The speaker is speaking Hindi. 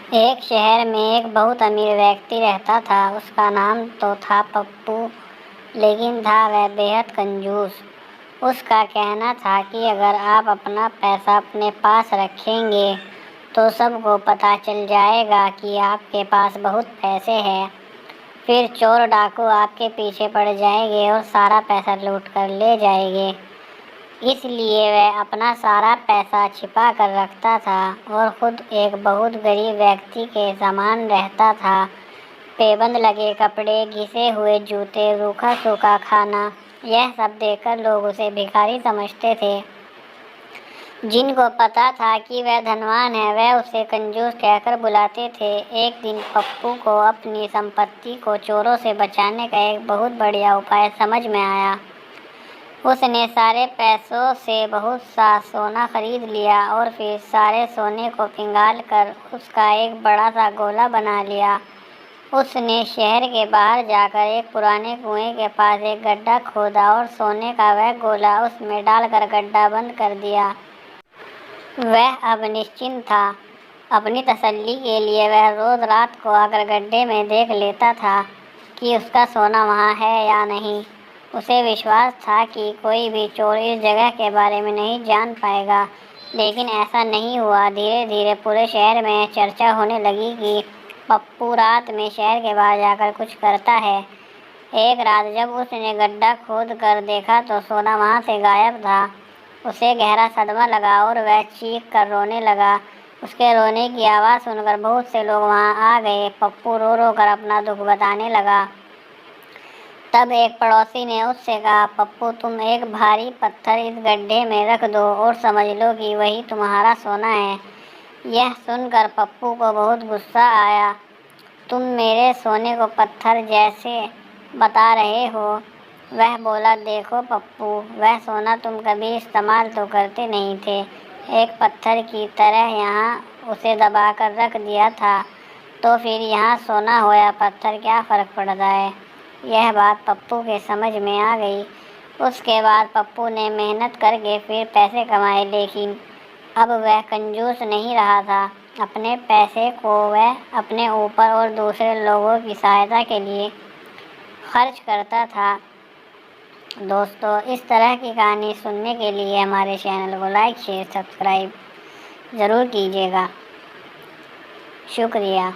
एक शहर में एक बहुत अमीर व्यक्ति रहता था। उसका नाम तो था पप्पू, लेकिन था वह बेहद कंजूस। उसका कहना था कि अगर आप अपना पैसा अपने पास रखेंगे तो सबको पता चल जाएगा कि आपके पास बहुत पैसे हैं। फिर चोर डाकू आपके पीछे पड़ जाएंगे और सारा पैसा लूट कर ले जाएंगे। इसलिए वह अपना सारा पैसा छिपा कर रखता था और खुद एक बहुत गरीब व्यक्ति के समान रहता था। पेबंद लगे कपड़े, घिसे हुए जूते, रूखा सूखा खाना, यह सब देखकर लोग उसे भिखारी समझते थे। जिनको पता था कि वह धनवान है, वह उसे कंजूस कहकर बुलाते थे। एक दिन पप्पू को अपनी संपत्ति को चोरों से बचाने का एक बहुत बढ़िया उपाय समझ में आया। उसने सारे पैसों से बहुत सा सोना खरीद लिया और फिर सारे सोने को पिघाल कर उसका एक बड़ा सा गोला बना लिया। उसने शहर के बाहर जाकर एक पुराने कुएं के पास एक गड्ढा खोदा और सोने का वह गोला उसमें डालकर गड्ढा बंद कर दिया। वह अब निश्चिंत था। अपनी तसल्ली के लिए वह रोज रात को आकर गड्ढे में देख लेता था कि उसका सोना वहाँ है या नहीं। उसे विश्वास था कि कोई भी चोर इस जगह के बारे में नहीं जान पाएगा, लेकिन ऐसा नहीं हुआ। धीरे धीरे पूरे शहर में चर्चा होने लगी कि पप्पू रात में शहर के बाहर जाकर कुछ करता है। एक रात जब उसने गड्ढा खोद कर देखा तो सोना वहाँ से गायब था। उसे गहरा सदमा लगा और वह चीख कर रोने लगा। उसके रोने की आवाज़ सुनकर बहुत से लोग वहाँ आ गए। पप्पू रो रो कर अपना दुख बताने लगा। तब एक पड़ोसी ने उससे कहा, पप्पू तुम एक भारी पत्थर इस गड्ढे में रख दो और समझ लो कि वही तुम्हारा सोना है। यह सुनकर पप्पू को बहुत गुस्सा आया। तुम मेरे सोने को पत्थर जैसे बता रहे हो। वह बोला, देखो पप्पू, वह सोना तुम कभी इस्तेमाल तो करते नहीं थे। एक पत्थर की तरह यहाँ उसे दबा कर रख दिया था, तो फिर यहाँ सोना हो या पत्थर क्या फ़र्क पड़ता है। यह बात पप्पू के समझ में आ गई। उसके बाद पप्पू ने मेहनत करके फिर पैसे कमाए, लेकिन अब वह कंजूस नहीं रहा था। अपने पैसे को वह अपने ऊपर और दूसरे लोगों की सहायता के लिए खर्च करता था। दोस्तों, इस तरह की कहानी सुनने के लिए हमारे चैनल को लाइक, शेयर, सब्सक्राइब ज़रूर कीजिएगा। शुक्रिया।